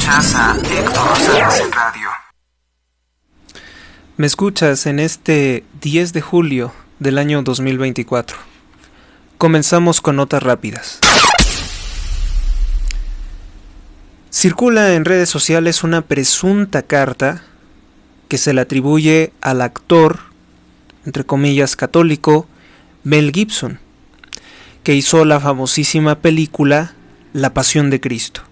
Escuchas a Héctor Rosales en radio. Me escuchas en este 10 de julio del año 2024. Comenzamos con notas rápidas. Circula en redes sociales una presunta carta que se le atribuye al actor, entre comillas, católico, Mel Gibson, que hizo la famosísima película La Pasión de Cristo.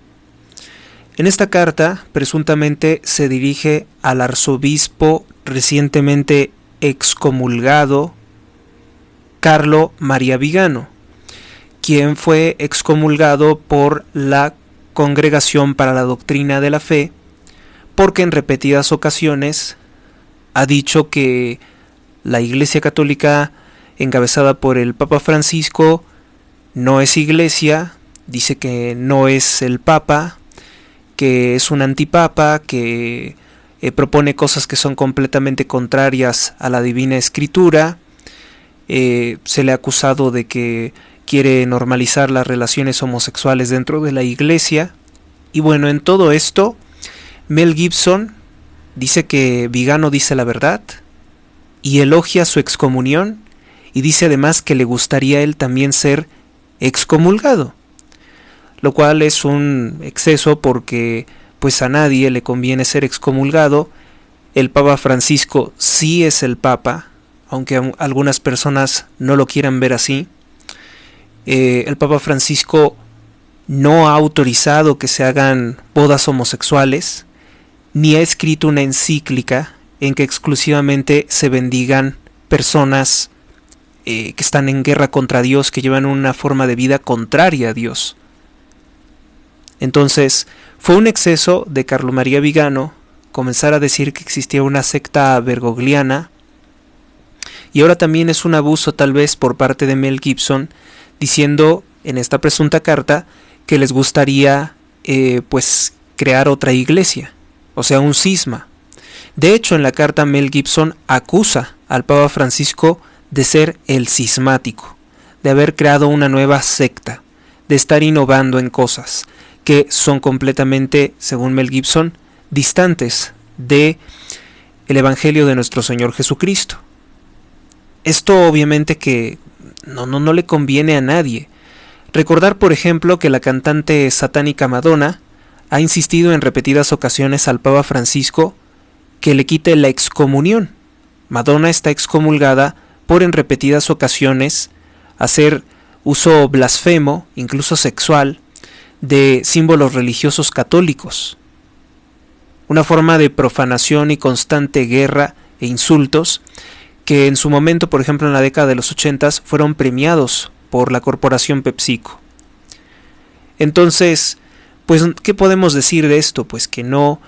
En esta carta, presuntamente, se dirige al arzobispo recientemente excomulgado Carlo María Vigano, quien fue excomulgado por la Congregación para la Doctrina de la Fe, porque en repetidas ocasiones ha dicho que la Iglesia Católica, encabezada por el Papa Francisco, no es iglesia, dice que no es el Papa, que es un antipapa, que propone cosas que son completamente contrarias a la Divina Escritura. Se le ha acusado de que quiere normalizar las relaciones homosexuales dentro de la iglesia. Y bueno, en todo esto, Mel Gibson dice que Vigano dice la verdad y elogia su excomunión, y dice además que le gustaría a él también ser excomulgado, lo cual es un exceso porque pues a nadie le conviene ser excomulgado. El Papa Francisco sí es el Papa, aunque algunas personas no lo quieran ver así. El Papa Francisco no ha autorizado que se hagan bodas homosexuales, ni ha escrito una encíclica en que exclusivamente se bendigan personas que están en guerra contra Dios, que llevan una forma de vida contraria a Dios. Entonces, fue un exceso de Carlo María Vigano comenzar a decir que existía una secta bergogliana, y ahora también es un abuso tal vez por parte de Mel Gibson, diciendo en esta presunta carta que les gustaría pues crear otra iglesia, o sea, un cisma. De hecho, en la carta Mel Gibson acusa al Papa Francisco de ser el cismático, de haber creado una nueva secta, de estar innovando en cosas que son completamente, según Mel Gibson, distantes de el Evangelio de nuestro Señor Jesucristo. Esto obviamente que no le conviene a nadie. Recordar, por ejemplo, que la cantante satánica Madonna ha insistido en repetidas ocasiones al Papa Francisco que le quite la excomunión. Madonna está excomulgada por en repetidas ocasiones hacer uso blasfemo, incluso sexual, de símbolos religiosos católicos. Una forma de profanación y constante guerra e insultos que en su momento, por ejemplo en la década de los 80, fueron premiados por la corporación PepsiCo. Entonces, pues, ¿qué podemos decir de esto? Pues que no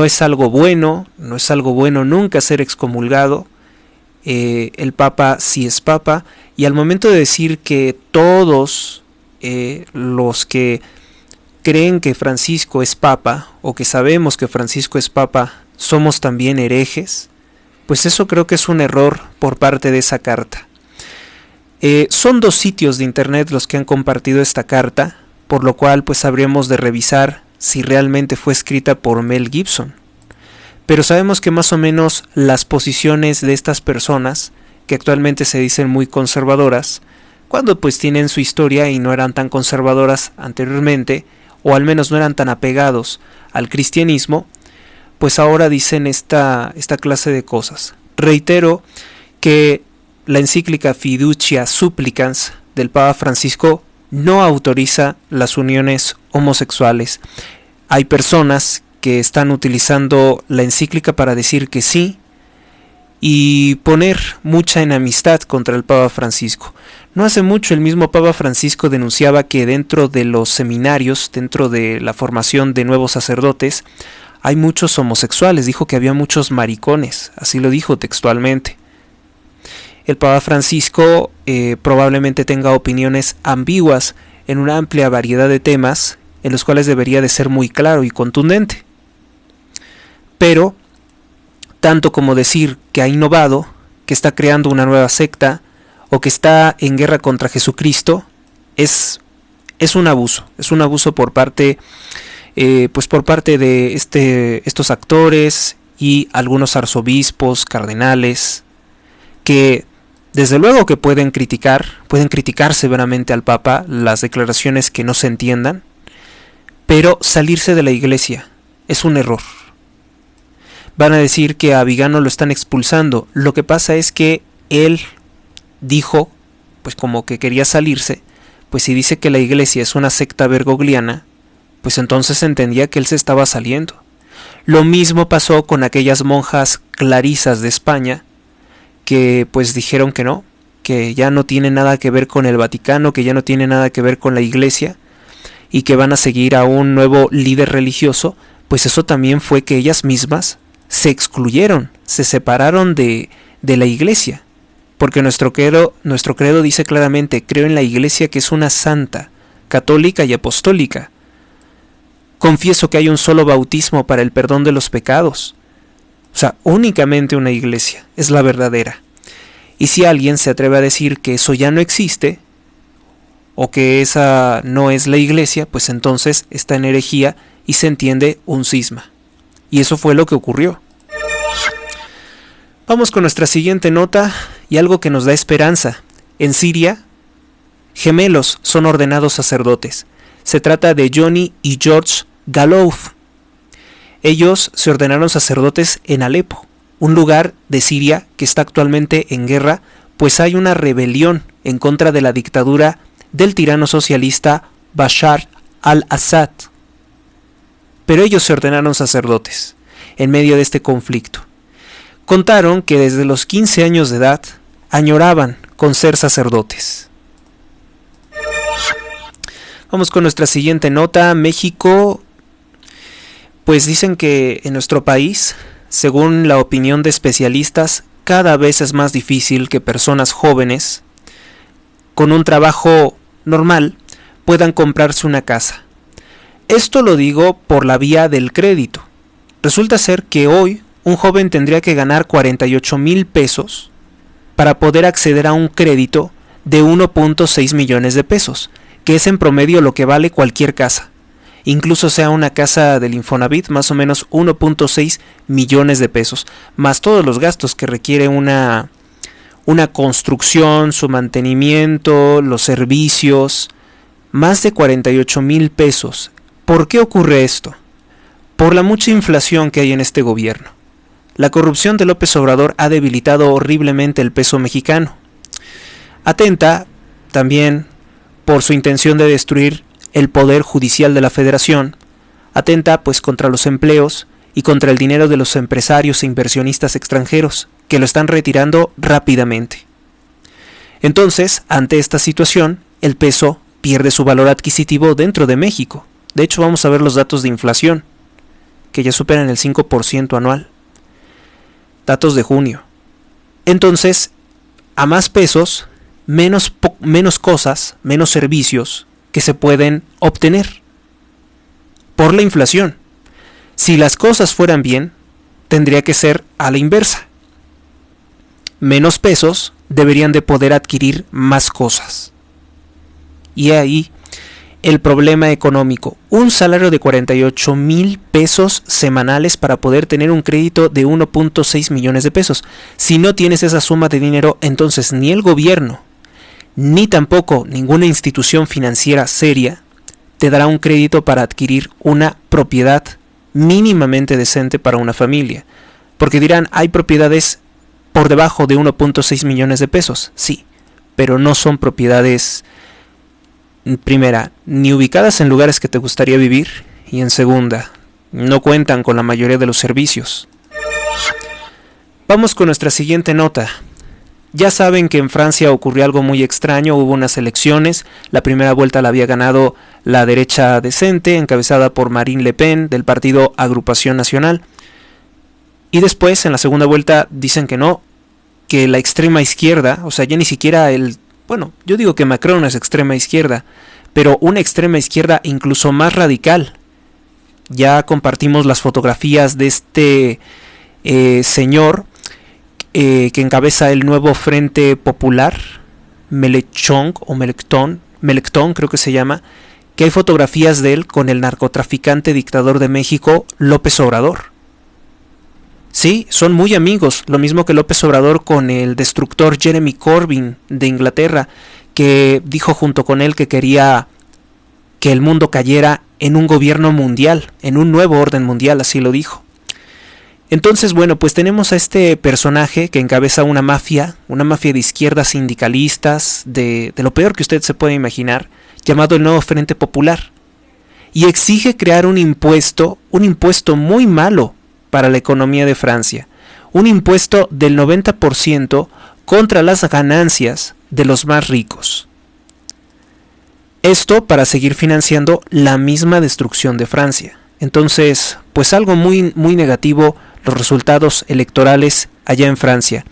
es algo bueno, no es algo bueno nunca ser excomulgado. El Papa sí es Papa, y al momento de decir que todos los que creen que Francisco es Papa, o que sabemos que Francisco es Papa, somos también herejes, pues eso creo que es un error por parte de esa carta. Son 2 sitios de internet los que han compartido esta carta, por lo cual pues habríamos de revisar si realmente fue escrita por Mel Gibson. Pero sabemos que más o menos las posiciones de estas personas, que actualmente se dicen muy conservadoras, cuando pues tienen su historia y no eran tan conservadoras anteriormente, o al menos no eran tan apegados al cristianismo, pues ahora dicen esta clase de cosas. Reitero que la encíclica Fiducia Supplicans del Papa Francisco no autoriza las uniones homosexuales. Hay personas que están utilizando la encíclica para decir que sí y poner mucha enemistad contra el Papa Francisco. No hace mucho el mismo Papa Francisco denunciaba que dentro de los seminarios, dentro de la formación de nuevos sacerdotes, hay muchos homosexuales. Dijo que había muchos maricones, así lo dijo textualmente. El Papa Francisco probablemente tenga opiniones ambiguas en una amplia variedad de temas en los cuales debería de ser muy claro y contundente. Pero, tanto como decir que ha innovado, que está creando una nueva secta o que está en guerra contra Jesucristo, es un abuso por parte pues por parte de estos actores y algunos arzobispos, cardenales, que desde luego que pueden criticar severamente al Papa las declaraciones que no se entiendan, pero salirse de la iglesia es un error. Van a decir que a Vigano lo están expulsando. Lo que pasa es que él dijo, pues como que quería salirse, pues si dice que la iglesia es una secta bergogliana, pues entonces entendía que él se estaba saliendo. Lo mismo pasó con aquellas monjas clarisas de España, que pues dijeron que no, que ya no tiene nada que ver con el Vaticano, que ya no tiene nada que ver con la iglesia, y que van a seguir a un nuevo líder religioso. Pues eso también fue que ellas mismas se excluyeron, se separaron de la iglesia, porque nuestro credo dice claramente: creo en la iglesia que es una santa, católica y apostólica. Confieso que hay un solo bautismo para el perdón de los pecados. O sea, únicamente una iglesia es la verdadera. Y si alguien se atreve a decir que eso ya no existe, o que esa no es la iglesia, pues entonces está en herejía y se entiende un cisma. Y eso fue lo que ocurrió. Vamos con nuestra siguiente nota y algo que nos da esperanza. En Siria, gemelos son ordenados sacerdotes. Se trata de Johnny y George Galouf. Ellos se ordenaron sacerdotes en Alepo, un lugar de Siria que está actualmente en guerra, pues hay una rebelión en contra de la dictadura del tirano socialista Bashar al-Assad. Pero ellos se ordenaron sacerdotes en medio de este conflicto. Contaron que desde los 15 años de edad añoraban con ser sacerdotes. Vamos con nuestra siguiente nota. México, pues dicen que en nuestro país, según la opinión de especialistas, cada vez es más difícil que personas jóvenes con un trabajo normal puedan comprarse una casa. Esto lo digo por la vía del crédito. Resulta ser que hoy un joven tendría que ganar 48,000 pesos para poder acceder a un crédito de 1.6 millones de pesos, que es en promedio lo que vale cualquier casa. Incluso sea una casa del Infonavit, más o menos 1.6 millones de pesos, más todos los gastos que requiere una construcción, su mantenimiento, los servicios, más de 48,000 pesos. ¿Por qué ocurre esto? Por la mucha inflación que hay en este gobierno. La corrupción de López Obrador ha debilitado horriblemente el peso mexicano. Atenta también por su intención de destruir el poder judicial de la Federación. Atenta pues contra los empleos y contra el dinero de los empresarios e inversionistas extranjeros, que lo están retirando rápidamente. Entonces, ante esta situación, el peso pierde su valor adquisitivo dentro de México. De hecho, vamos a ver los datos de inflación, que ya superan el 5% anual. Datos de junio. Entonces, a más pesos, menos cosas, menos servicios que se pueden obtener por la inflación. Si las cosas fueran bien, tendría que ser a la inversa. Menos pesos deberían de poder adquirir más cosas. Y ahí el problema económico. Un salario de 48,000 pesos semanales para poder tener un crédito de 1.6 millones de pesos. Si no tienes esa suma de dinero, entonces ni el gobierno, ni tampoco ninguna institución financiera seria te dará un crédito para adquirir una propiedad mínimamente decente para una familia. Porque dirán, hay propiedades por debajo de 1.6 millones de pesos. Sí, pero no son propiedades, primera, ni ubicadas en lugares que te gustaría vivir, y en segunda, no cuentan con la mayoría de los servicios. Vamos con nuestra siguiente nota. Ya saben que en Francia ocurrió algo muy extraño, hubo unas elecciones, la primera vuelta la había ganado la derecha decente, encabezada por Marine Le Pen, del partido Agrupación Nacional, y después en la segunda vuelta dicen que no, que la extrema izquierda, o sea, ya ni siquiera yo digo que Macron es extrema izquierda, pero una extrema izquierda incluso más radical. Ya compartimos las fotografías de este señor que encabeza el nuevo Frente Popular, Mélenchon o Melectón creo que se llama, que hay fotografías de él con el narcotraficante dictador de México, López Obrador. Sí, son muy amigos, lo mismo que López Obrador con el destructor Jeremy Corbyn de Inglaterra, que dijo junto con él que quería que el mundo cayera en un gobierno mundial, en un nuevo orden mundial, así lo dijo. Entonces, bueno, pues tenemos a este personaje que encabeza una mafia de izquierdas sindicalistas, de lo peor que usted se puede imaginar, llamado el Nuevo Frente Popular, y exige crear un impuesto muy malo para la economía de Francia, un impuesto del 90% contra las ganancias de los más ricos. Esto para seguir financiando la misma destrucción de Francia. Entonces, pues algo muy, muy negativo los resultados electorales allá en Francia.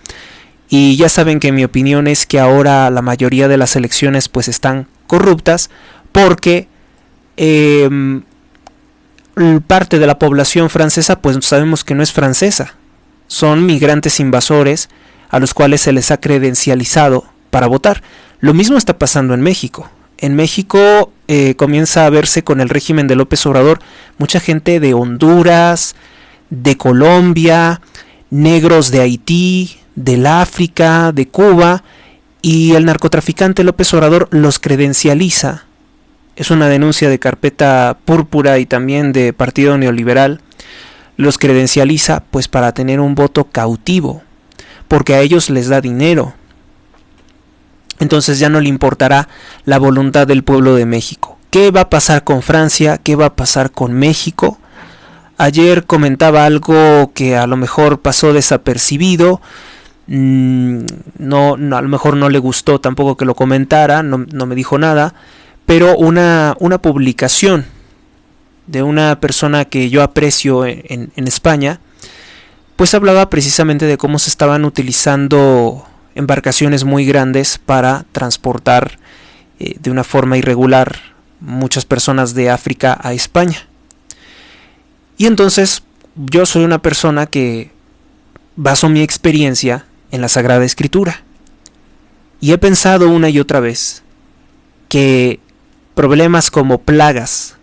Y ya saben que mi opinión es que ahora la mayoría de las elecciones pues están corruptas porque parte de la población francesa pues sabemos que no es francesa. Son migrantes invasores a los cuales se les ha credencializado para votar. Lo mismo está pasando en México. En México comienza a verse con el régimen de López Obrador mucha gente de Honduras, de Colombia, negros de Haití, del África, de Cuba, y el narcotraficante López Obrador los credencializa. Es una denuncia de Carpeta Púrpura y también de Partido Neoliberal. Los credencializa pues para tener un voto cautivo, porque a ellos les da dinero. Entonces ya no le importará la voluntad del pueblo de México. ¿Qué va a pasar con Francia? ¿Qué va a pasar con México? Ayer comentaba algo que a lo mejor pasó desapercibido. No, a lo mejor no le gustó tampoco que lo comentara, no me dijo nada. Pero una publicación de una persona que yo aprecio en España, pues hablaba precisamente de cómo se estaban utilizando embarcaciones muy grandes para transportar de una forma irregular muchas personas de África a España. Y entonces yo soy una persona que baso mi experiencia en la Sagrada Escritura. Y he pensado una y otra vez que problemas como plagas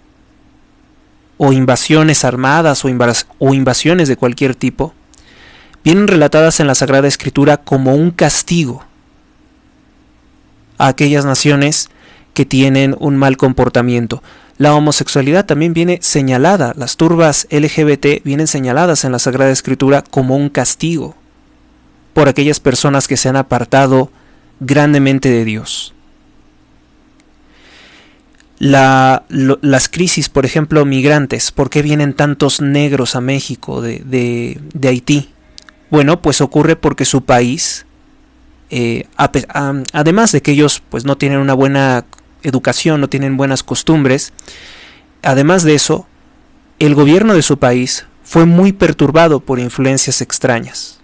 o invasiones armadas o invasiones de cualquier tipo vienen relatadas en la Sagrada Escritura como un castigo a aquellas naciones que tienen un mal comportamiento. La homosexualidad también viene señalada, las turbas LGBT vienen señaladas en la Sagrada Escritura como un castigo por aquellas personas que se han apartado grandemente de Dios. Las crisis, por ejemplo, migrantes, ¿por qué vienen tantos negros a México de Haití? Bueno, pues ocurre porque su país, además de que ellos pues no tienen una buena educación, no tienen buenas costumbres, además de eso, el gobierno de su país fue muy perturbado por influencias extrañas,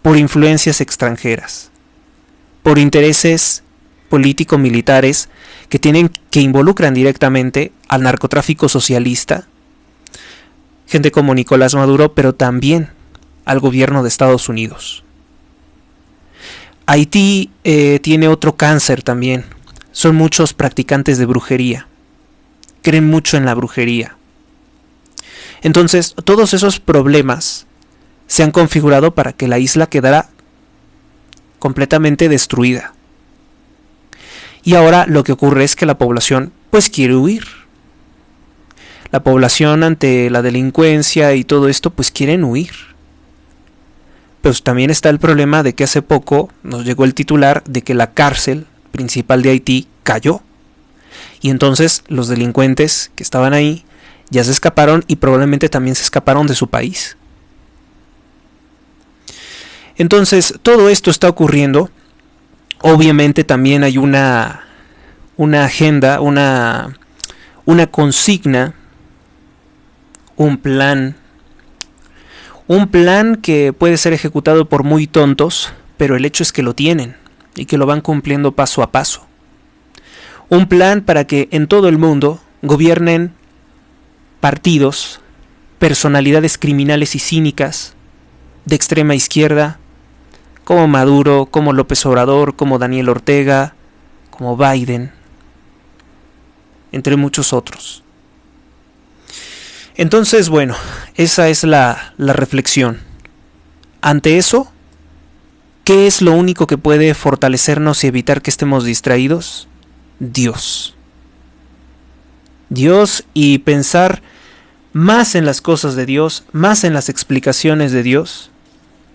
por influencias extranjeras, por intereses político-militares que involucran directamente al narcotráfico socialista, gente como Nicolás Maduro, pero también al gobierno de Estados Unidos. Haití tiene otro cáncer también. Son muchos practicantes de brujería. Creen mucho en la brujería. Entonces, todos esos problemas se han configurado para que la isla quedara completamente destruida. Y ahora lo que ocurre es que la población pues quiere huir. La población ante la delincuencia y todo esto pues quieren huir. Pero también está el problema de que hace poco nos llegó el titular de que la cárcel principal de Haití cayó. Y entonces los delincuentes que estaban ahí ya se escaparon y probablemente también se escaparon de su país. Entonces todo esto está ocurriendo. Obviamente también hay una agenda, una consigna, un plan que puede ser ejecutado por muy tontos, pero el hecho es que lo tienen y que lo van cumpliendo paso a paso. Un plan para que en todo el mundo gobiernen partidos, personalidades criminales y cínicas de extrema izquierda, como Maduro, como López Obrador, como Daniel Ortega, como Biden. entre muchos otros. Entonces, bueno, esa es la reflexión. Ante eso, ¿qué es lo único que puede fortalecernos y evitar que estemos distraídos? Dios. Dios, y pensar más en las cosas de Dios, más en las explicaciones de Dios,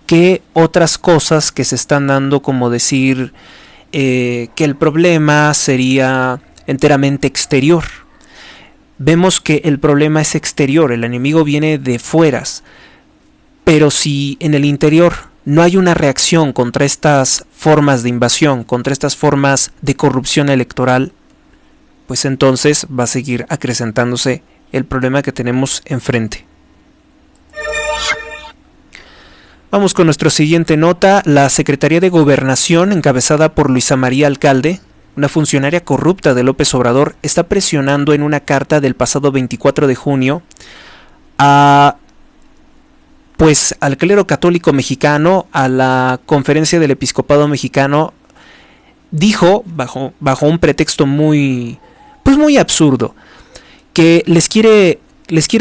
que otras cosas que se están dando, como decir que el problema sería enteramente exterior. Vemos que el problema es exterior, el enemigo viene de fueras, pero si en el interior no hay una reacción contra estas formas de invasión, contra estas formas de corrupción electoral, pues entonces va a seguir acrecentándose el problema que tenemos enfrente. Vamos con nuestra siguiente nota. La Secretaría de Gobernación, encabezada por Luisa María Alcalde, una funcionaria corrupta de López Obrador, está presionando en una carta del pasado 24 de junio al clero católico mexicano, a la Conferencia del Episcopado Mexicano. Dijo, bajo un pretexto muy absurdo, que les quiere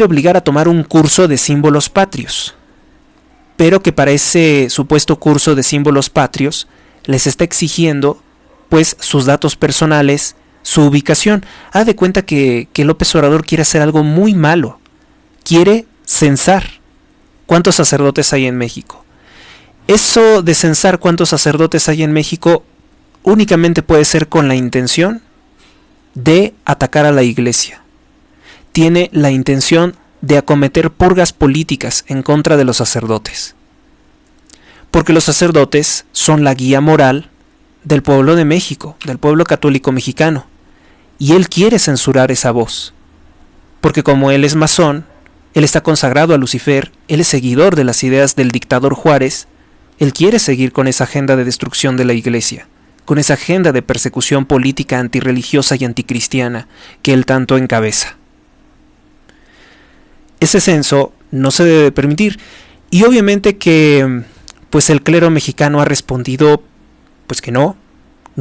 obligar a tomar un curso de símbolos patrios, pero que para ese supuesto curso de símbolos patrios les está exigiendo pues sus datos personales, su ubicación. Haz de cuenta que López Obrador quiere hacer algo muy malo. Quiere censar cuántos sacerdotes hay en México. Eso de censar cuántos sacerdotes hay en México únicamente puede ser con la intención de atacar a la iglesia. Tiene la intención de acometer purgas políticas en contra de los sacerdotes. Porque los sacerdotes son la guía moral del pueblo de México, del pueblo católico mexicano. Y él quiere censurar esa voz. Porque como él es masón, él está consagrado a Lucifer, él es seguidor de las ideas del dictador Juárez, él quiere seguir con esa agenda de destrucción de la iglesia, con esa agenda de persecución política antirreligiosa y anticristiana que él tanto encabeza. Ese censo no se debe permitir, y obviamente que pues el clero mexicano ha respondido pues que no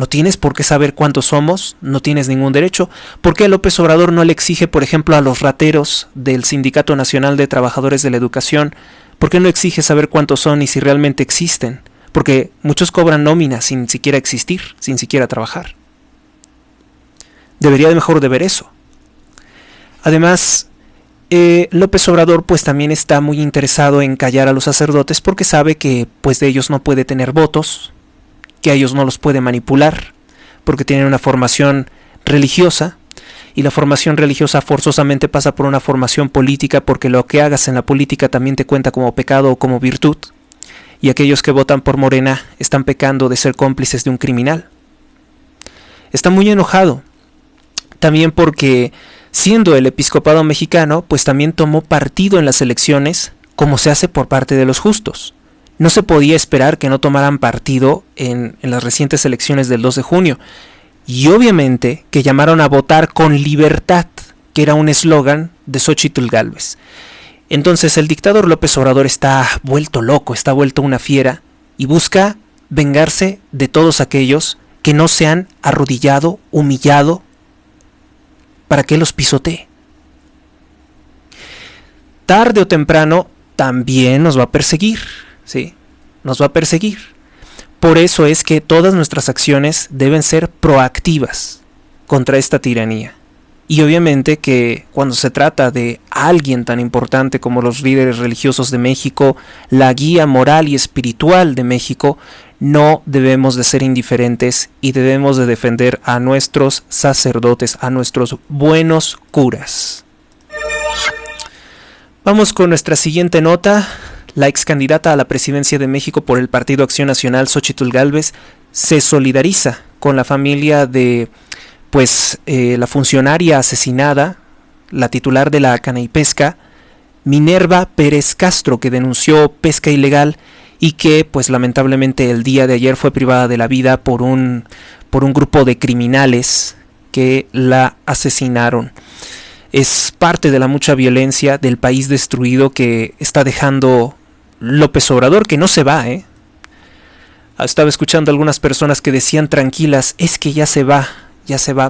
tienes por qué saber cuántos somos, no tienes ningún derecho. ¿Por qué López Obrador no le exige, por ejemplo, a los rateros del Sindicato Nacional de Trabajadores de la Educación, por qué no exige saber cuántos son y si realmente existen? Porque muchos cobran nómina sin siquiera existir, sin siquiera trabajar. Debería de mejor de ver eso. Además, López Obrador pues también está muy interesado en callar a los sacerdotes porque sabe que pues de ellos no puede tener votos, que a ellos no los puede manipular, porque tienen una formación religiosa, y la formación religiosa forzosamente pasa por una formación política, porque lo que hagas en la política también te cuenta como pecado o como virtud, y aquellos que votan por Morena están pecando de ser cómplices de un criminal. Está muy enojado, también porque siendo el episcopado mexicano, pues también tomó partido en las elecciones, como se hace por parte de los justos. No se podía esperar que no tomaran partido en las recientes elecciones del 2 de junio. Y obviamente que llamaron a votar con libertad, que era un eslogan de Xóchitl Gálvez. Entonces el dictador López Obrador está vuelto loco, está vuelto una fiera, y busca vengarse de todos aquellos que no se han arrodillado, humillado, para que los pisotee. Tarde o temprano también nos va a perseguir. Sí, nos va a perseguir. Por eso es que todas nuestras acciones deben ser proactivas contra esta tiranía. Y obviamente que cuando se trata de alguien tan importante como los líderes religiosos de México, la guía moral y espiritual de México, no debemos de ser indiferentes y debemos de defender a nuestros sacerdotes, a nuestros buenos curas. Vamos con nuestra siguiente nota. La ex candidata a la presidencia de México por el Partido Acción Nacional, Xóchitl Gálvez, se solidariza con la familia de la funcionaria asesinada, la titular de la Cana y Pesca, Minerva Pérez Castro, que denunció pesca ilegal y que pues lamentablemente el día de ayer fue privada de la vida por un grupo de criminales que la asesinaron. Es parte de la mucha violencia del país destruido que está dejando López Obrador, que no se va, Estaba escuchando a algunas personas que decían tranquilas, es que ya se va,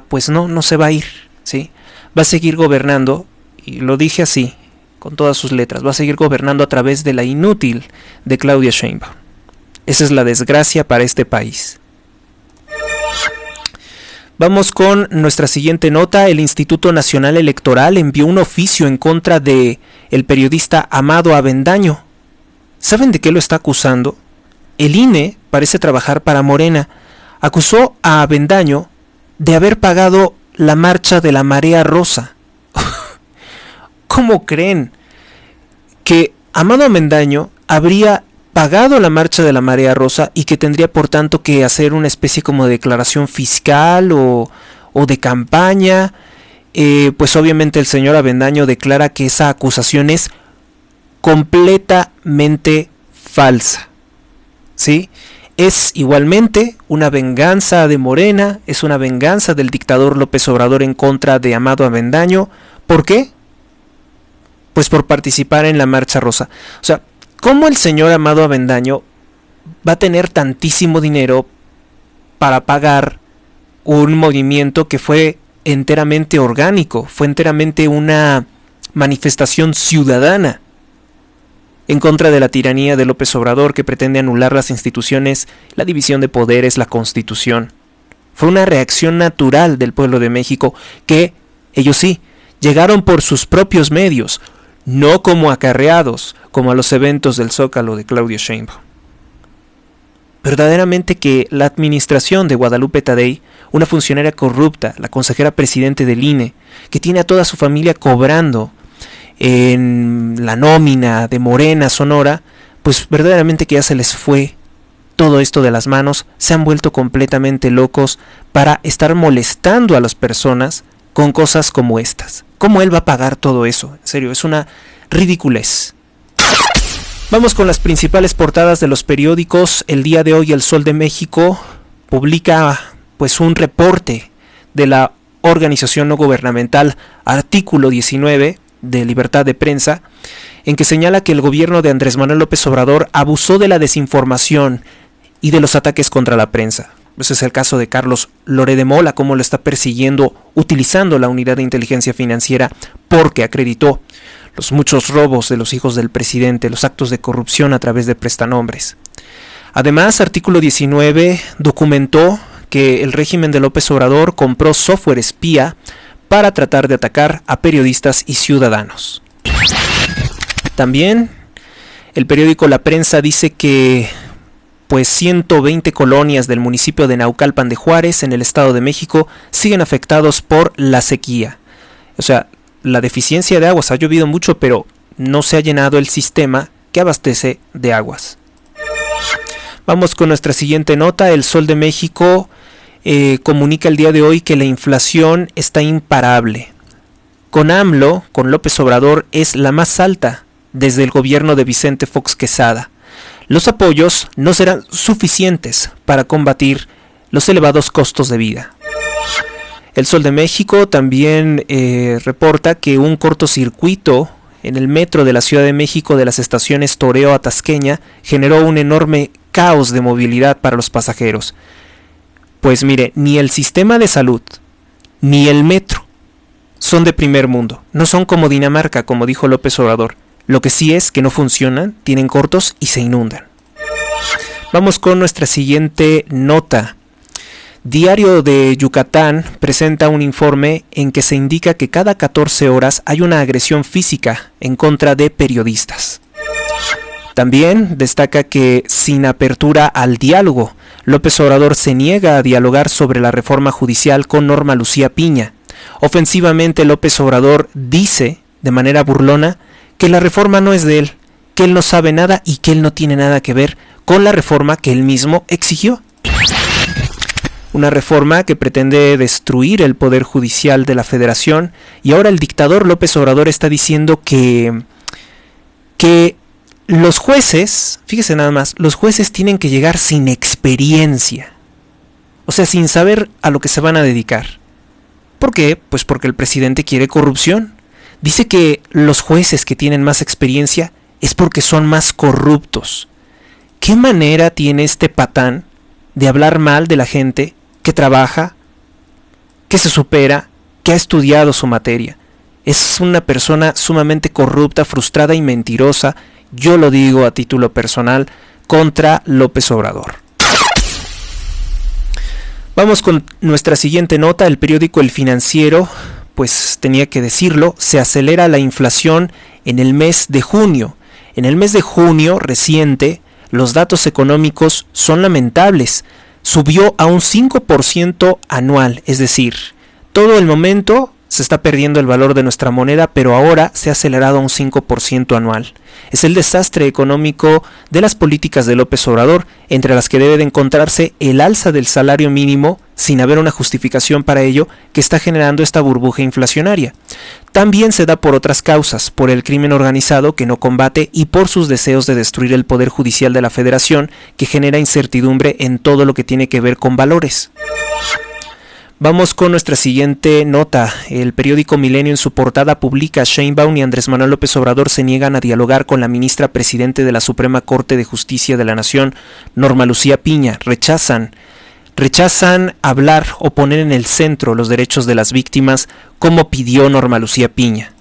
pues no se va a ir, ¿sí? va a seguir gobernando, y lo dije así, con todas sus letras, va a seguir gobernando a través de la inútil de Claudia Sheinbaum. Esa es la desgracia para este país. Vamos con nuestra siguiente nota. El Instituto Nacional Electoral envió un oficio en contra de el periodista Amado Avendaño. ¿Saben de qué lo está acusando? El INE parece trabajar para Morena. Acusó a Avendaño de haber pagado la marcha de la Marea Rosa. ¿Cómo creen que Amado Avendaño habría pagado la marcha de la Marea Rosa y que tendría por tanto que hacer una especie como de declaración fiscal o de campaña? Pues obviamente el señor Avendaño declara que esa acusación es completamente falsa, ¿sí? Es igualmente una venganza de Morena, es una venganza del dictador López Obrador en contra de Amado Avendaño. ¿Por qué? Pues por participar en la Marcha Rosa. O sea, ¿cómo el señor Amado Avendaño va a tener tantísimo dinero para pagar un movimiento que fue enteramente orgánico, fue enteramente una manifestación ciudadana en contra de la tiranía de López Obrador, que pretende anular las instituciones, la división de poderes, la Constitución? Fue una reacción natural del pueblo de México que, ellos sí, llegaron por sus propios medios, no como acarreados, como a los eventos del Zócalo de Claudia Sheinbaum. Verdaderamente que la administración de Guadalupe Tadei, una funcionaria corrupta, la consejera presidente del INE, que tiene a toda su familia cobrando en la nómina de Morena Sonora, pues verdaderamente que ya se les fue todo esto de las manos, se han vuelto completamente locos para estar molestando a las personas con cosas como estas. ¿Cómo él va a pagar todo eso? En serio, es una ridiculez. Vamos con las principales portadas de los periódicos. El día de hoy El Sol de México publica pues un reporte de la organización no gubernamental Artículo 19 de Libertad de Prensa, en que señala que el gobierno de Andrés Manuel López Obrador abusó de la desinformación y de los ataques contra la prensa. Ese es el caso de Carlos Loret de Mola, cómo lo está persiguiendo utilizando la unidad de inteligencia financiera porque acreditó los muchos robos de los hijos del presidente, los actos de corrupción a través de prestanombres. Además, Artículo 19 documentó que el régimen de López Obrador compró software espía para tratar de atacar a periodistas y ciudadanos. También el periódico La Prensa dice que pues 120 colonias del municipio de Naucalpan de Juárez, en el Estado de México, siguen afectados por la sequía. O sea, la deficiencia de aguas. Ha llovido mucho, pero no se ha llenado el sistema que abastece de aguas. Vamos con nuestra siguiente nota. El Sol de México comunica el día de hoy que la inflación está imparable. Con AMLO, con López Obrador, es la más alta desde el gobierno de Vicente Fox Quesada. Los apoyos no serán suficientes para combatir los elevados costos de vida. El Sol de México también reporta que un cortocircuito en el metro de la Ciudad de México de las estaciones Toreo a Tasqueña generó un enorme caos de movilidad para los pasajeros. Pues mire, ni el sistema de salud ni el metro son de primer mundo, no son como Dinamarca, como dijo López Obrador. Lo que sí es que no funcionan, tienen cortos y se inundan. Vamos con nuestra siguiente nota. Diario de Yucatán presenta un informe en que se indica que cada 14 horas hay una agresión física en contra de periodistas. También destaca que sin apertura al diálogo, López Obrador se niega a dialogar sobre la reforma judicial con Norma Lucía Piña. Ofensivamente, López Obrador dice, de manera burlona, que la reforma no es de él, que él no sabe nada y que él no tiene nada que ver con la reforma que él mismo exigió. Una reforma que pretende destruir el poder judicial de la Federación, y ahora el dictador López Obrador está diciendo que los jueces, fíjese nada más, los jueces tienen que llegar sin experiencia, o sea, sin saber a lo que se van a dedicar. ¿Por qué? Pues porque el presidente quiere corrupción. Dice que los jueces que tienen más experiencia es porque son más corruptos. ¿Qué manera tiene este patán de hablar mal de la gente que trabaja, que se supera, que ha estudiado su materia. Es una persona sumamente corrupta, frustrada y mentirosa, yo lo digo a título personal, contra López Obrador. Vamos con nuestra siguiente nota. El periódico El Financiero, pues tenía que decirlo, se acelera la inflación en el mes de junio. En el mes de junio reciente, los datos económicos son lamentables. Subió a un 5% anual, es decir, todo el momento se está perdiendo el valor de nuestra moneda, pero ahora se ha acelerado a un 5% anual. Es el desastre económico de las políticas de López Obrador, entre las que debe de encontrarse el alza del salario mínimo, sin haber una justificación para ello, que está generando esta burbuja inflacionaria. También se da por otras causas, por el crimen organizado que no combate y por sus deseos de destruir el poder judicial de la Federación, que genera incertidumbre en todo lo que tiene que ver con valores. Vamos con nuestra siguiente nota. El periódico Milenio en su portada publica: Sheinbaum y Andrés Manuel López Obrador se niegan a dialogar con la ministra presidente de la Suprema Corte de Justicia de la Nación, Norma Lucía Piña. Rechazan hablar o poner en el centro los derechos de las víctimas, como pidió Norma Lucía Piña.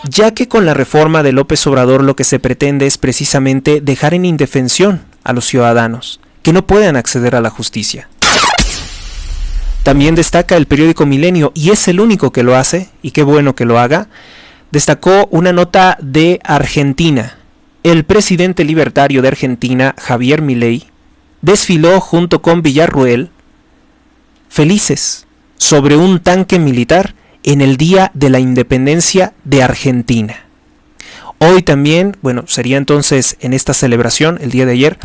Ya que con la reforma de López Obrador lo que se pretende es precisamente dejar en indefensión a los ciudadanos, que no puedan acceder a la justicia. También destaca el periódico Milenio, y es el único que lo hace, y qué bueno que lo haga, destacó una nota de Argentina. El presidente libertario de Argentina, Javier Milei, desfiló junto con Villarruel, felices, sobre un tanque militar en el Día de la Independencia de Argentina. Hoy también, sería entonces en esta celebración, el día de ayer,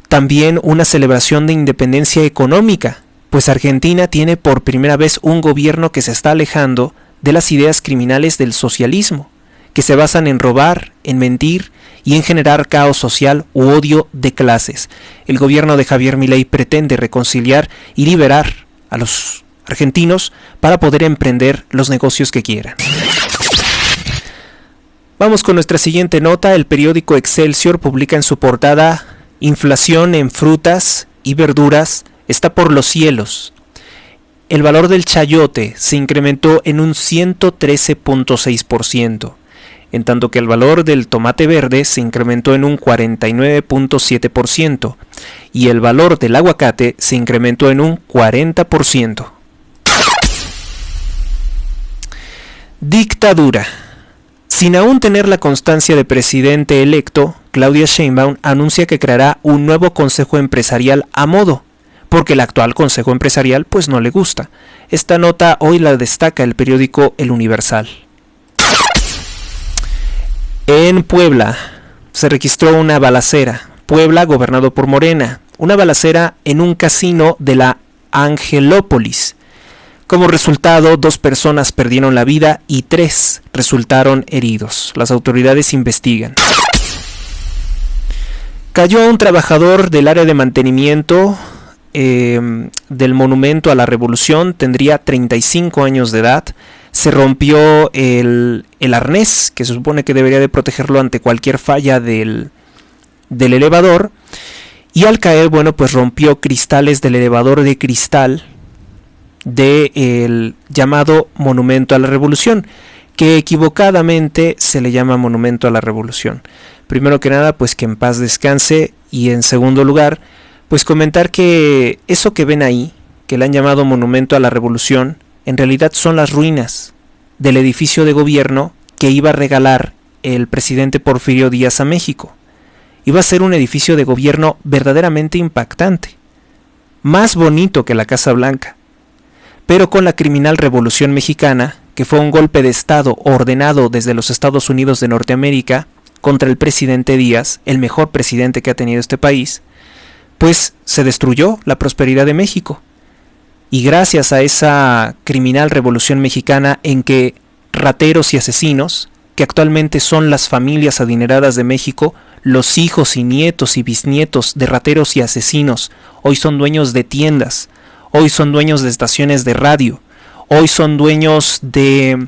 también una celebración de independencia económica, pues Argentina tiene por primera vez un gobierno que se está alejando de las ideas criminales del socialismo, que se basan en robar, en mentir y en generar caos social u odio de clases. El gobierno de Javier Milei pretende reconciliar y liberar a los argentinos para poder emprender los negocios que quieran. Vamos con nuestra siguiente nota. El periódico Excelsior publica en su portada: inflación en frutas y verduras está por los cielos. El valor del chayote se incrementó en un 113.6%, en tanto que el valor del tomate verde se incrementó en un 49.7% y el valor del aguacate se incrementó en un 40%. Dictadura. Sin aún tener la constancia de presidente electo, Claudia Sheinbaum anuncia que creará un nuevo consejo empresarial a modo, porque el actual Consejo Empresarial pues no le gusta. Esta nota hoy la destaca el periódico El Universal. En Puebla se registró una balacera. Puebla, gobernado por Morena. Una balacera en un casino de la Angelópolis. Como resultado, 2 personas perdieron la vida y 3 resultaron heridos. Las autoridades investigan. Cayó un trabajador del área de mantenimiento del Monumento a la Revolución, tendría 35 años de edad. Se rompió el arnés que se supone que debería de protegerlo ante cualquier falla del elevador, y al caer, pues rompió cristales del elevador de cristal del llamado Monumento a la Revolución, que equivocadamente se le llama Monumento a la Revolución. Primero que nada, pues que en paz descanse, y en segundo lugar, pues comentar que eso que ven ahí, que le han llamado Monumento a la Revolución, en realidad son las ruinas del edificio de gobierno que iba a regalar el presidente Porfirio Díaz a México. Iba a ser un edificio de gobierno verdaderamente impactante, más bonito que la Casa Blanca, pero con la criminal Revolución Mexicana, que fue un golpe de Estado ordenado desde los Estados Unidos de Norteamérica contra el presidente Díaz, el mejor presidente que ha tenido este país, pues se destruyó la prosperidad de México. Y gracias a esa criminal Revolución Mexicana, en que rateros y asesinos, que actualmente son las familias adineradas de México, los hijos y nietos y bisnietos de rateros y asesinos, hoy son dueños de tiendas, hoy son dueños de estaciones de radio, hoy son dueños de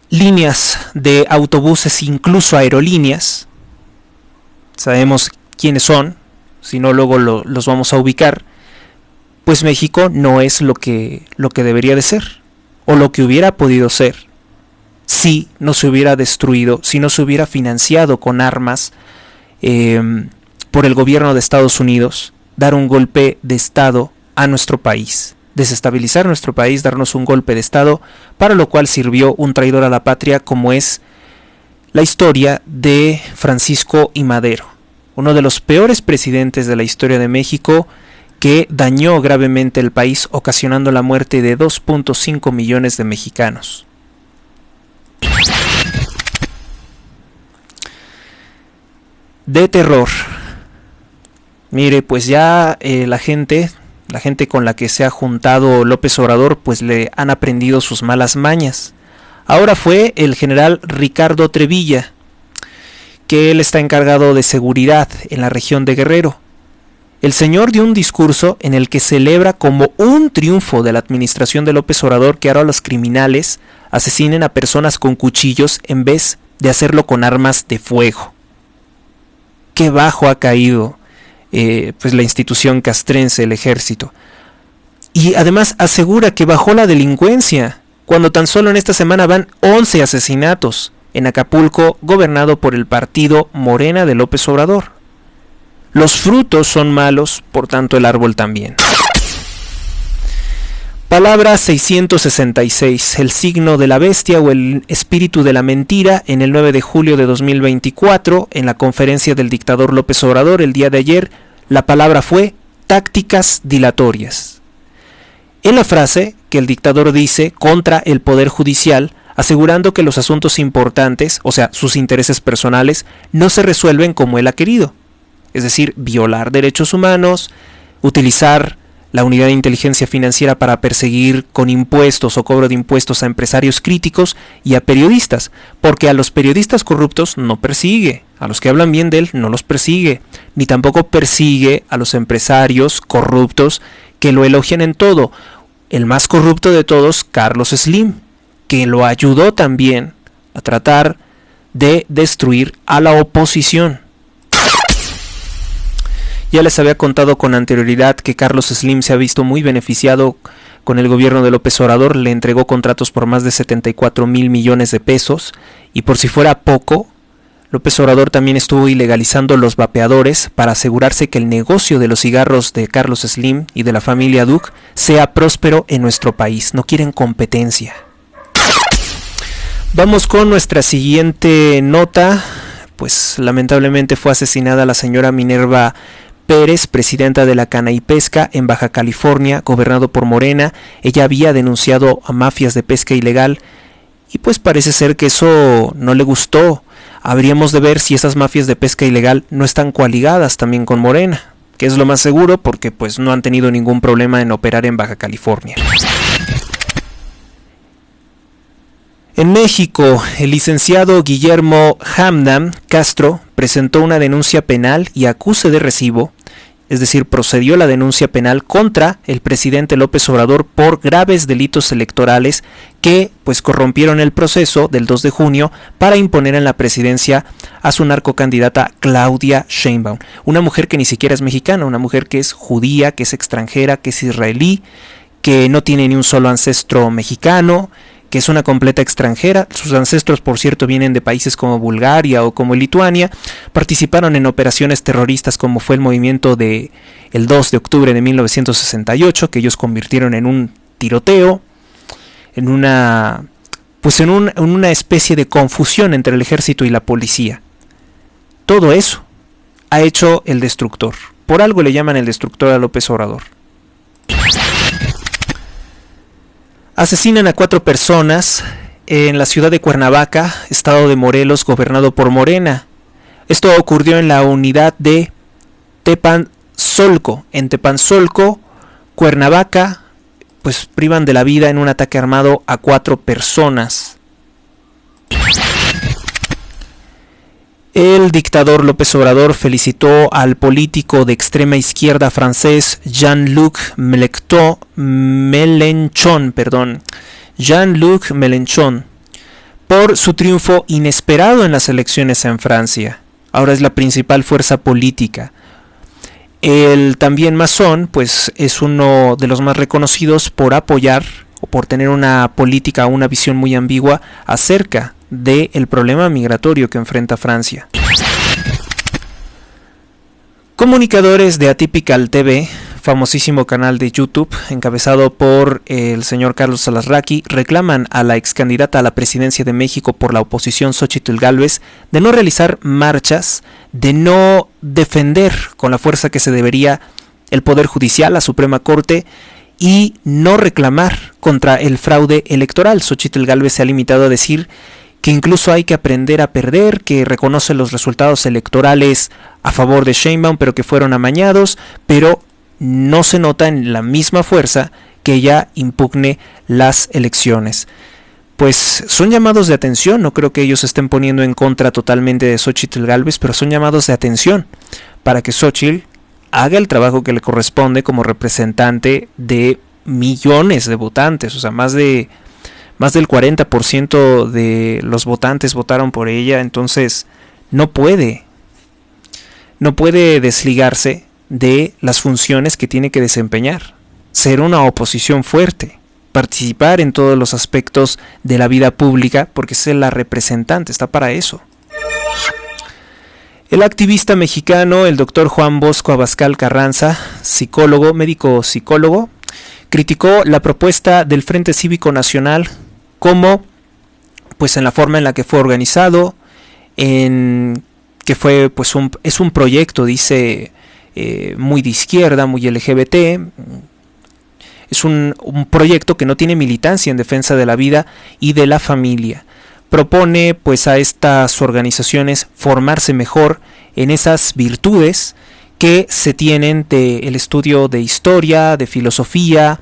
líneas de autobuses, incluso aerolíneas. Sabemos quiénes son, si no luego los vamos a ubicar. pues México no es lo que debería de ser, o lo que hubiera podido ser, si no se hubiera destruido, si no se hubiera financiado con armas por el gobierno de Estados Unidos, dar un golpe de Estado a nuestro país, desestabilizar nuestro país, darnos un golpe de Estado, para lo cual sirvió un traidor a la patria como es la historia de Francisco I. Madero, uno de los peores presidentes de la historia de México, que dañó gravemente el país, ocasionando la muerte de 2.5 millones de mexicanos. De terror. Mire, pues ya la gente con la que se ha juntado López Obrador, pues le han aprendido sus malas mañas. Ahora fue el general Ricardo Trevilla, que él está encargado de seguridad en la región de Guerrero. El señor dio un discurso en el que celebra como un triunfo de la administración de López Obrador que ahora los criminales asesinen a personas con cuchillos en vez de hacerlo con armas de fuego. Qué bajo ha caído pues la institución castrense, el ejército. Y además asegura que bajó la delincuencia, cuando tan solo en esta semana van 11 asesinatos en Acapulco, gobernado por el partido Morena de López Obrador. Los frutos son malos, por tanto el árbol también. Palabra 666, el signo de la bestia o el espíritu de la mentira, en el 9 de julio de 2024, en la conferencia del dictador López Obrador el día de ayer, la palabra fue tácticas dilatorias. En la frase que el dictador dice contra el Poder Judicial, asegurando que los asuntos importantes, o sea, sus intereses personales, no se resuelven como él ha querido. Es decir, violar derechos humanos, utilizar la unidad de inteligencia financiera para perseguir con impuestos o cobro de impuestos a empresarios críticos y a periodistas, porque a los periodistas corruptos no persigue, a los que hablan bien de él no los persigue, ni tampoco persigue a los empresarios corruptos que lo elogian en todo. El más corrupto de todos, Carlos Slim, que lo ayudó también a tratar de destruir a la oposición. Ya les había contado con anterioridad que Carlos Slim se ha visto muy beneficiado con el gobierno de López Obrador, le entregó contratos por más de 74,000 millones de pesos, y por si fuera poco, López Obrador también estuvo ilegalizando los vapeadores para asegurarse que el negocio de los cigarros de Carlos Slim y de la familia Duke sea próspero en nuestro país. No quieren competencia. Vamos con nuestra siguiente nota. Pues lamentablemente fue asesinada la señora Minerva Pérez, presidenta de la Cana y Pesca en Baja California, gobernado por Morena. Ella había denunciado a mafias de pesca ilegal y pues parece ser que eso no le gustó. Habríamos de ver si esas mafias de pesca ilegal no están coaligadas también con Morena, que es lo más seguro porque pues no han tenido ningún problema en operar en Baja California. En México, el licenciado Guillermo Hamdan Castro presentó una denuncia penal y acuse de recibo, es decir, procedió la denuncia penal contra el presidente López Obrador por graves delitos electorales que pues corrompieron el proceso del 2 de junio para imponer en la presidencia a su narcocandidata Claudia Sheinbaum, una mujer que ni siquiera es mexicana, una mujer que es judía, que es extranjera, que es israelí, que no tiene ni un solo ancestro mexicano, que es una completa extranjera. Sus ancestros, por cierto, vienen de países como Bulgaria o como Lituania. Participaron en operaciones terroristas como fue el movimiento de el 2 de octubre de 1968, que ellos convirtieron en un tiroteo, en una especie de confusión entre el ejército y la policía. Todo eso ha hecho el destructor. Por algo le llaman el destructor a López Obrador. Asesinan a 4 personas en la ciudad de Cuernavaca, estado de Morelos, gobernado por Morena. Esto ocurrió en la unidad de Tepanzolco. En Tepanzolco, Cuernavaca, pues privan de la vida en un ataque armado a 4 personas. El dictador López Obrador felicitó al político de extrema izquierda francés Jean-Luc Mélenchon, por su triunfo inesperado en las elecciones en Francia. Ahora es la principal fuerza política. El también masón, pues es uno de los más reconocidos por apoyar o por tener una política, una visión muy ambigua acerca del problema migratorio que enfrenta Francia. Comunicadores de Atypical TV, famosísimo canal de YouTube, encabezado por el señor Carlos Alarraqui, reclaman a la ex candidata a la presidencia de México por la oposición, Xóchitl Gálvez, de no realizar marchas, de no defender con la fuerza que se debería el Poder Judicial, la Suprema Corte, y no reclamar contra el fraude electoral. Xóchitl Gálvez se ha limitado a decir que incluso hay que aprender a perder, que reconoce los resultados electorales a favor de Sheinbaum, pero que fueron amañados, pero no se nota en la misma fuerza que ella impugne las elecciones. Pues son llamados de atención, no creo que ellos se estén poniendo en contra totalmente de Xóchitl Gálvez, pero son llamados de atención para que Xóchitl haga el trabajo que le corresponde como representante de millones de votantes, o sea, más del 40% de los votantes votaron por ella, entonces no puede desligarse de las funciones que tiene que desempeñar, ser una oposición fuerte, participar en todos los aspectos de la vida pública, porque es la representante, está para eso. El activista mexicano, el doctor Juan Bosco Abascal Carranza, médico psicólogo, criticó la propuesta del Frente Cívico Nacional como, pues en la forma en la que fue organizado, en que fue, pues es un proyecto, dice, muy de izquierda, muy LGBT, es un proyecto que no tiene militancia en defensa de la vida y de la familia. Propone pues a estas organizaciones formarse mejor en esas virtudes que se tienen del estudio de historia, de filosofía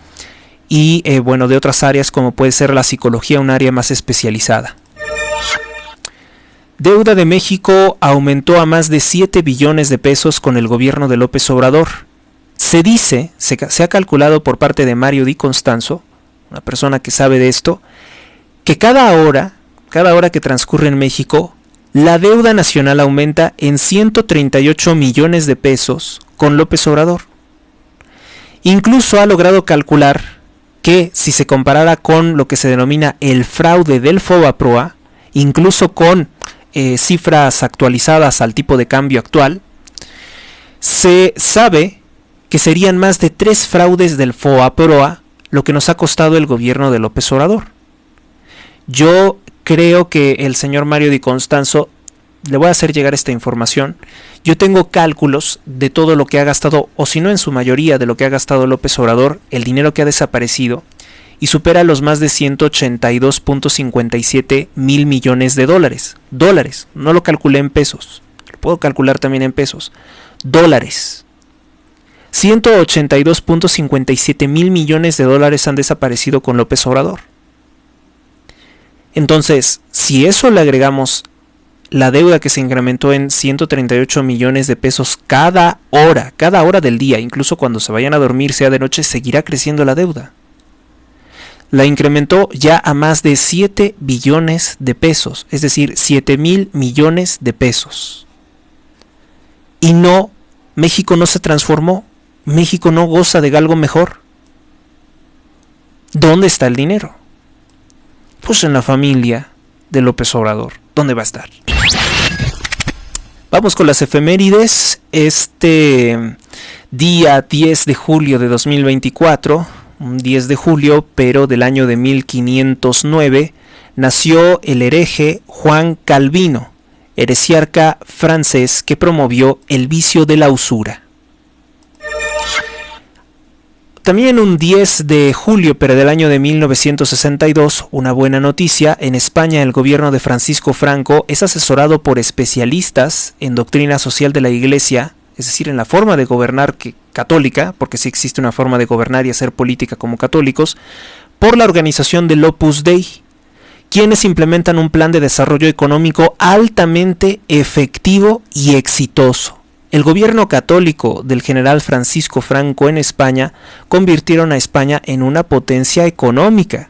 y de otras áreas como puede ser la psicología, un área más especializada. Deuda de México aumentó a más de 7 billones de pesos con el gobierno de López Obrador. Se dice, se ha calculado por parte de Mario Di Constanzo, una persona que sabe de esto, que cada hora que transcurre en México, la deuda nacional aumenta en 138 millones de pesos con López Obrador. Incluso ha logrado calcular que si se comparara con lo que se denomina el fraude del FOBAPROA, incluso con cifras actualizadas al tipo de cambio actual, se sabe que serían más de 3 fraudes del FOBAPROA lo que nos ha costado el gobierno de López Obrador. Yo creo que el señor Mario Di Constanzo, le voy a hacer llegar esta información. Yo tengo cálculos de todo lo que ha gastado, o si no en su mayoría de lo que ha gastado López Obrador, el dinero que ha desaparecido, y supera los más de 182.57 mil millones de dólares. Dólares, no lo calculé en pesos, lo puedo calcular también en pesos. Dólares. 182.57 mil millones de dólares han desaparecido con López Obrador. Entonces, si eso le agregamos la deuda que se incrementó en 138 millones de pesos cada hora del día, incluso cuando se vayan a dormir, sea de noche, seguirá creciendo la deuda. La incrementó ya a más de 7 billones de pesos, es decir, 7 mil millones de pesos. Y no, México no se transformó, México no goza de algo mejor. ¿Dónde está el dinero? Pues en la familia de López Obrador. ¿Dónde va a estar? Vamos con las efemérides. Este día 10 de julio de 2024, un 10 de julio, pero del año de 1509, nació el hereje Juan Calvino, heresiarca francés que promovió el vicio de la usura. También un 10 de julio, pero del año de 1962, una buena noticia, en España el gobierno de Francisco Franco es asesorado por especialistas en doctrina social de la Iglesia, es decir, en la forma de gobernar católica, porque sí existe una forma de gobernar y hacer política como católicos, por la organización del Opus Dei, quienes implementan un plan de desarrollo económico altamente efectivo y exitoso. El gobierno católico del general Francisco Franco en España convirtieron a España en una potencia económica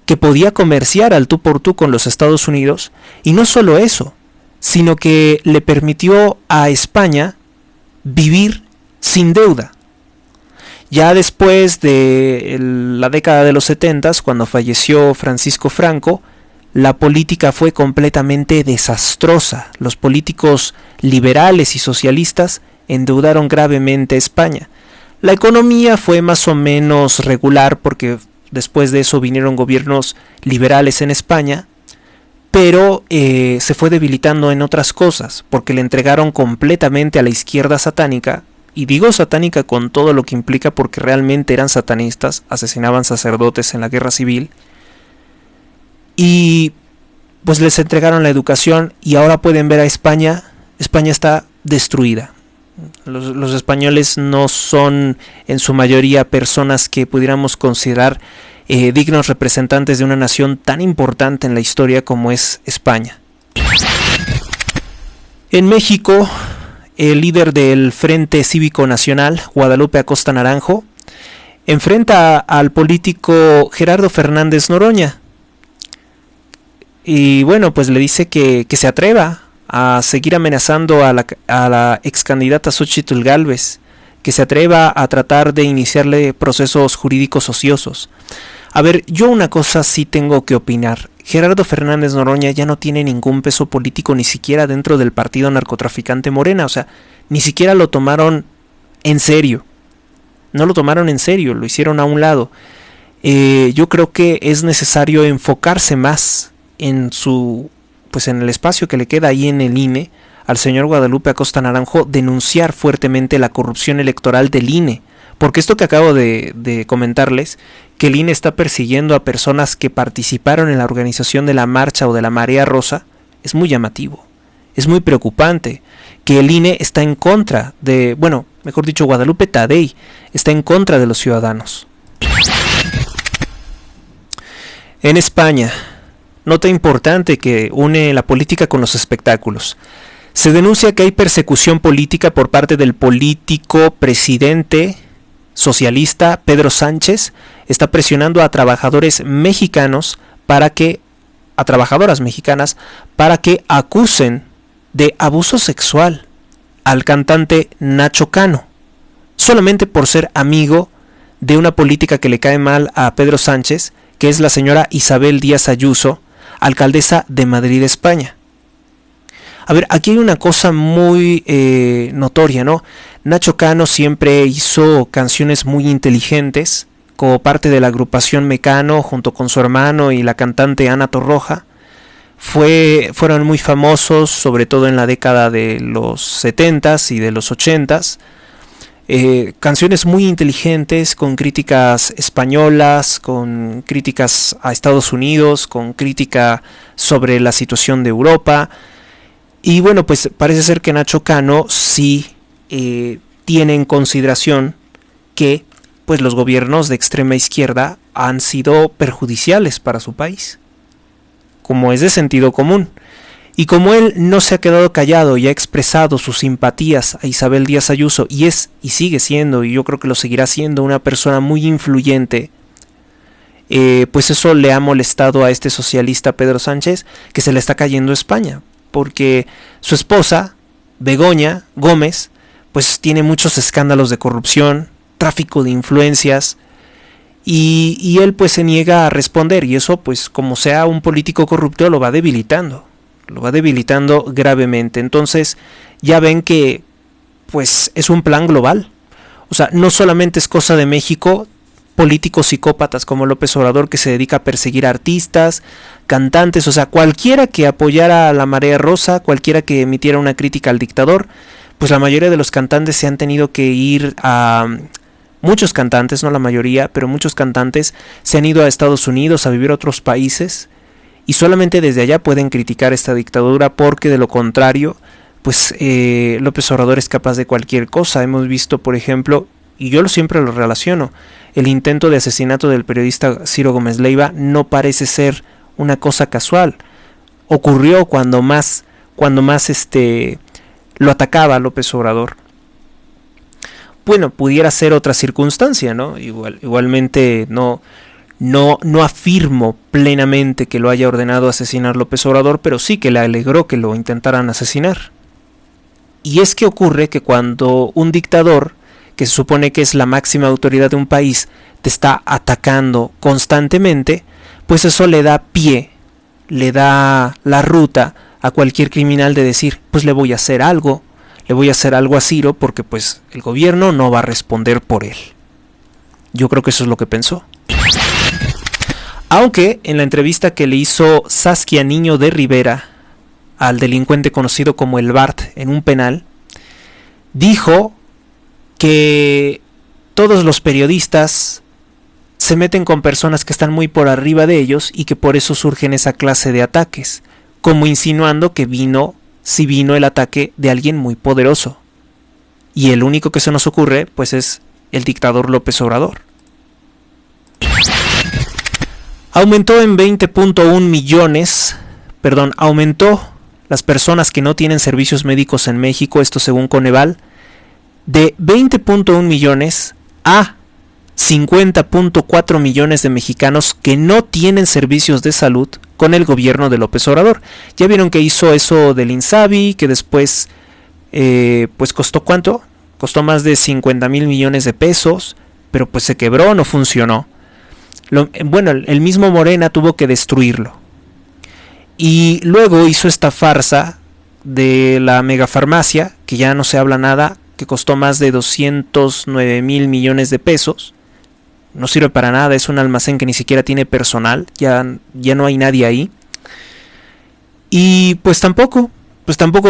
que podía comerciar al tú por tú con los Estados Unidos, y no solo eso, sino que le permitió a España vivir sin deuda. Ya después de la década de los 70, cuando falleció Francisco Franco, la política fue completamente desastrosa. Los políticos liberales y socialistas endeudaron gravemente a España. La economía fue más o menos regular porque después de eso vinieron gobiernos liberales en España, pero se fue debilitando en otras cosas porque le entregaron completamente a la izquierda satánica. Y digo satánica con todo lo que implica porque realmente eran satanistas, asesinaban sacerdotes en la guerra civil. Y pues les entregaron la educación y ahora pueden ver a España. España está destruida. Los españoles no son en su mayoría personas que pudiéramos considerar dignos representantes de una nación tan importante en la historia como es España. En México, el líder del Frente Cívico Nacional, Guadalupe Acosta Naranjo, enfrenta al político Gerardo Fernández Noroña. Y bueno, pues le dice que se atreva a seguir amenazando a la ex candidata Xóchitl Gálvez, que se atreva a tratar de iniciarle procesos jurídicos ociosos. A ver, yo una cosa sí tengo que opinar. Gerardo Fernández Noroña ya no tiene ningún peso político ni siquiera dentro del partido narcotraficante Morena, o sea, ni siquiera lo tomaron en serio. No lo tomaron en serio, lo hicieron a un lado. Yo creo que es necesario enfocarse más en en el espacio que le queda ahí en el INE al señor Guadalupe Acosta Naranjo, denunciar fuertemente la corrupción electoral del INE. Porque esto que acabo de comentarles, que el INE está persiguiendo a personas que participaron en la organización de la marcha o de la Marea Rosa, es muy llamativo, es muy preocupante. Que el INE está en contra de, mejor dicho, Guadalupe Tadei está en contra de los ciudadanos. En España, nota importante que une la política con los espectáculos. Se denuncia que hay persecución política por parte del político presidente socialista Pedro Sánchez. Está presionando a trabajadoras mexicanas para que acusen de abuso sexual al cantante Nacho Cano, solamente por ser amigo de una política que le cae mal a Pedro Sánchez, que es la señora Isabel Díaz Ayuso, alcaldesa de Madrid, España. A ver, aquí hay una cosa muy notoria, ¿no? Nacho Cano siempre hizo canciones muy inteligentes, como parte de la agrupación Mecano, junto con su hermano y la cantante Ana Torroja. Fueron muy famosos, sobre todo en la década de los 70s y de los 80s. Canciones muy inteligentes, con críticas españolas, con críticas a Estados Unidos, con crítica sobre la situación de Europa. Y bueno, pues parece ser que Nacho Cano sí tiene en consideración que pues los gobiernos de extrema izquierda han sido perjudiciales para su país, como es de sentido común. Y como él no se ha quedado callado y ha expresado sus simpatías a Isabel Díaz Ayuso y sigue siendo, y yo creo que lo seguirá siendo, una persona muy influyente, pues eso le ha molestado a este socialista Pedro Sánchez, que se le está cayendo España, porque su esposa, Begoña Gómez, pues tiene muchos escándalos de corrupción, tráfico de influencias, y él pues se niega a responder, y eso pues como sea un político corrupto lo va debilitando gravemente. Entonces ya ven que pues es un plan global, o sea, no solamente es cosa de México. Políticos psicópatas como López Obrador, que se dedica a perseguir artistas, cantantes, o sea, cualquiera que apoyara a la Marea Rosa, cualquiera que emitiera una crítica al dictador, pues la mayoría de los cantantes se han tenido que ir a... Muchos cantantes, no la mayoría, pero muchos cantantes se han ido a Estados Unidos a vivir a otros países, y solamente desde allá pueden criticar esta dictadura, porque de lo contrario, pues López Obrador es capaz de cualquier cosa. Hemos visto, por ejemplo, y yo siempre lo relaciono, el intento de asesinato del periodista Ciro Gómez Leiva no parece ser una cosa casual. Ocurrió cuando más lo atacaba López Obrador. Bueno, pudiera ser otra circunstancia, ¿no? Igualmente no afirmo plenamente que lo haya ordenado asesinar López Obrador, pero sí que le alegró que lo intentaran asesinar. Y es que ocurre que cuando un dictador que se supone que es la máxima autoridad de un país, te está atacando constantemente, pues eso le da pie, le da la ruta a cualquier criminal de decir, pues le voy a hacer algo a Ciro porque pues el gobierno no va a responder por él. Yo creo que eso es lo que pensó. Aunque en la entrevista que le hizo Saskia Niño de Rivera al delincuente conocido como el Bart en un penal, dijo que todos los periodistas se meten con personas que están muy por arriba de ellos y que por eso surgen esa clase de ataques, como insinuando que vino el ataque de alguien muy poderoso. Y el único que se nos ocurre, pues, es el dictador López Obrador. Aumentó en 20.1 millones, aumentó las personas que no tienen servicios médicos en México, esto según Coneval, de 20.1 millones a 50.4 millones de mexicanos que no tienen servicios de salud con el gobierno de López Obrador. Ya vieron que hizo eso del INSABI, que después pues costó ¿cuánto? Costó más de 50,000 millones de pesos, pero pues se quebró, no funcionó. El mismo Morena tuvo que destruirlo. Y luego hizo esta farsa de la megafarmacia, que ya no se habla nada, que costó más de 209,000 millones de pesos. No sirve para nada, es un almacén que ni siquiera tiene personal, ya no hay nadie ahí. Y pues tampoco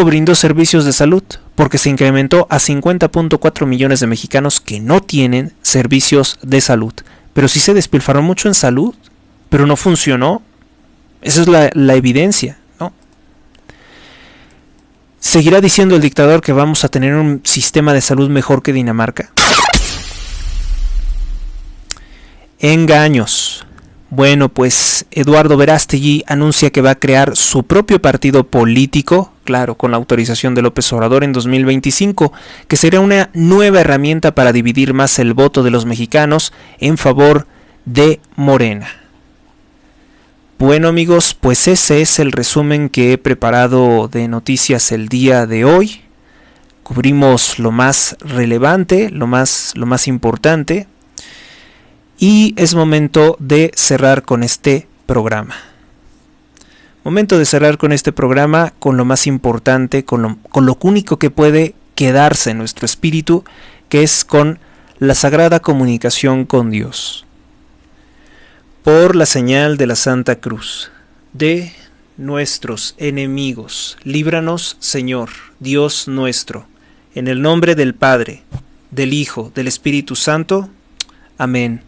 brindó servicios de salud, porque se incrementó a 50.4 millones de mexicanos que no tienen servicios de salud. Pero sí se despilfarró mucho en salud, pero no funcionó. Esa es la evidencia, ¿no? ¿Seguirá diciendo el dictador que vamos a tener un sistema de salud mejor que Dinamarca? Engaños. Bueno, pues Eduardo Verástegui anuncia que va a crear su propio partido político, claro, con la autorización de López Obrador en 2025, que será una nueva herramienta para dividir más el voto de los mexicanos en favor de Morena. Bueno amigos, pues ese es el resumen que he preparado de noticias el día de hoy. Cubrimos lo más relevante, lo más importante. Y es momento de cerrar con este programa. Momento de cerrar con este programa con lo más importante, con lo único que puede quedarse en nuestro espíritu, que es con la sagrada comunicación con Dios. Por la señal de la Santa Cruz, de nuestros enemigos, líbranos, Señor, Dios nuestro, en el nombre del Padre, del Hijo, del Espíritu Santo. Amén.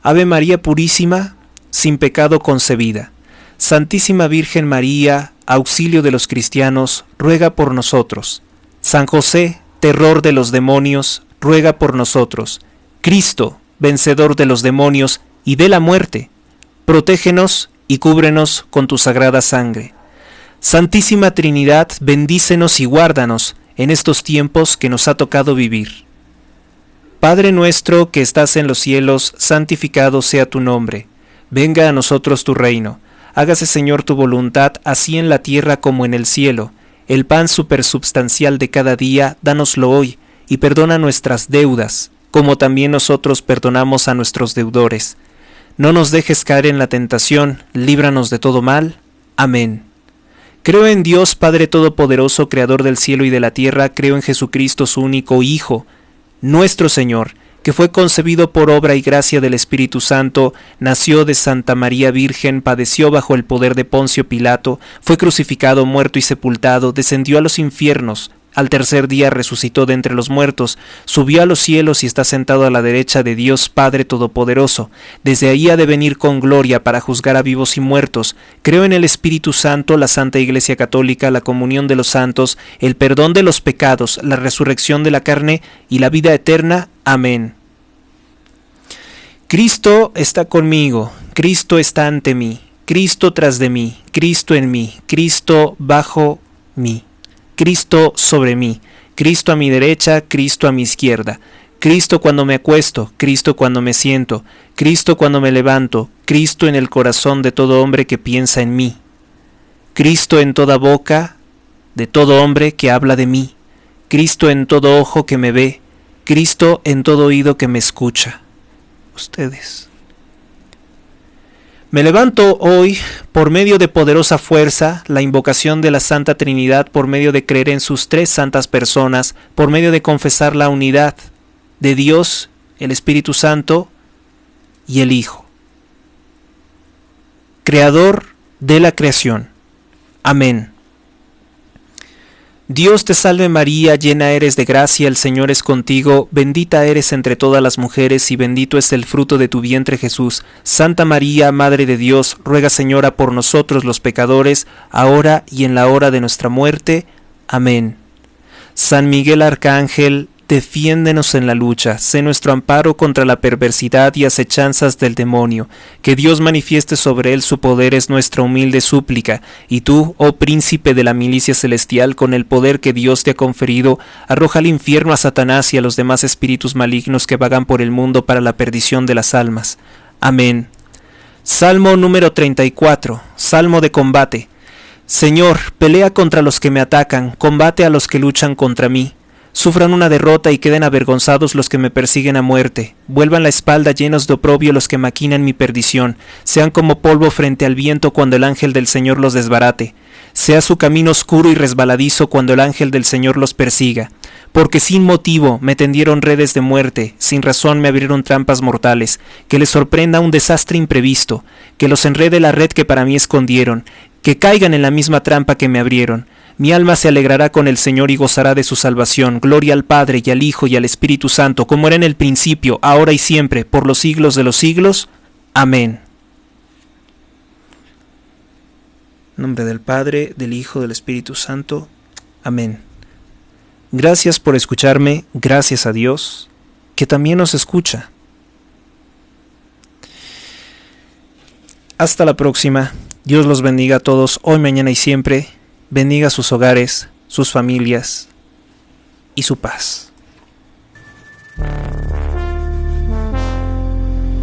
Ave María Purísima, sin pecado concebida. Santísima Virgen María, auxilio de los cristianos, ruega por nosotros. San José, terror de los demonios, ruega por nosotros. Cristo, vencedor de los demonios y de la muerte, protégenos y cúbrenos con tu sagrada sangre. Santísima Trinidad, bendícenos y guárdanos en estos tiempos que nos ha tocado vivir. Padre nuestro que estás en los cielos, santificado sea tu nombre. Venga a nosotros tu reino. Hágase, Señor, tu voluntad, así en la tierra como en el cielo. El pan supersubstancial de cada día, dánoslo hoy, y perdona nuestras deudas, como también nosotros perdonamos a nuestros deudores. No nos dejes caer en la tentación, líbranos de todo mal. Amén. Creo en Dios, Padre Todopoderoso, Creador del cielo y de la tierra, creo en Jesucristo, su único Hijo, nuestro Señor, que fue concebido por obra y gracia del Espíritu Santo, nació de Santa María Virgen, padeció bajo el poder de Poncio Pilato, fue crucificado, muerto y sepultado, descendió a los infiernos, al tercer día resucitó de entre los muertos, subió a los cielos y está sentado a la derecha de Dios Padre Todopoderoso. Desde ahí ha de venir con gloria para juzgar a vivos y muertos. Creo en el Espíritu Santo, la Santa Iglesia Católica, la comunión de los santos, el perdón de los pecados, la resurrección de la carne y la vida eterna. Amén. Cristo está conmigo, Cristo está ante mí, Cristo tras de mí, Cristo en mí, Cristo bajo mí. Cristo sobre mí, Cristo a mi derecha, Cristo a mi izquierda, Cristo cuando me acuesto, Cristo cuando me siento, Cristo cuando me levanto, Cristo en el corazón de todo hombre que piensa en mí, Cristo en toda boca de todo hombre que habla de mí, Cristo en todo ojo que me ve, Cristo en todo oído que me escucha. Ustedes. Me levanto hoy por medio de poderosa fuerza, la invocación de la Santa Trinidad, por medio de creer en sus tres santas personas, por medio de confesar la unidad de Dios, el Espíritu Santo y el Hijo, Creador de la creación. Amén. Dios te salve María, llena eres de gracia, el Señor es contigo, bendita eres entre todas las mujeres y bendito es el fruto de tu vientre Jesús. Santa María, Madre de Dios, ruega Señora por nosotros los pecadores, ahora y en la hora de nuestra muerte. Amén. San Miguel Arcángel, defiéndenos en la lucha, sé nuestro amparo contra la perversidad y acechanzas del demonio. Que Dios manifieste sobre él su poder es nuestra humilde súplica, y tú, oh príncipe de la milicia celestial, con el poder que Dios te ha conferido, arroja al infierno a Satanás y a los demás espíritus malignos que vagan por el mundo para la perdición de las almas. Amén. Salmo número 34, Salmo de combate. Señor, pelea contra los que me atacan, combate a los que luchan contra mí. Sufran una derrota y queden avergonzados los que me persiguen a muerte. Vuelvan la espalda llenos de oprobio los que maquinan mi perdición. Sean como polvo frente al viento cuando el ángel del Señor los desbarate. Sea su camino oscuro y resbaladizo cuando el ángel del Señor los persiga. Porque sin motivo me tendieron redes de muerte, sin razón me abrieron trampas mortales. Que les sorprenda un desastre imprevisto, que los enrede la red que para mí escondieron, que caigan en la misma trampa que me abrieron. Mi alma se alegrará con el Señor y gozará de su salvación. Gloria al Padre, y al Hijo, y al Espíritu Santo, como era en el principio, ahora y siempre, por los siglos de los siglos. Amén. En nombre del Padre, del Hijo, del Espíritu Santo. Amén. Gracias por escucharme, gracias a Dios, que también nos escucha. Hasta la próxima. Dios los bendiga a todos, hoy, mañana y siempre. Bendiga sus hogares, sus familias y su paz.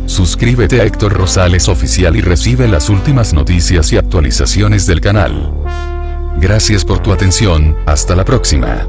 Suscríbete a Héctor Rosales Oficial y recibe las últimas noticias y actualizaciones del canal. Gracias por tu atención, hasta la próxima.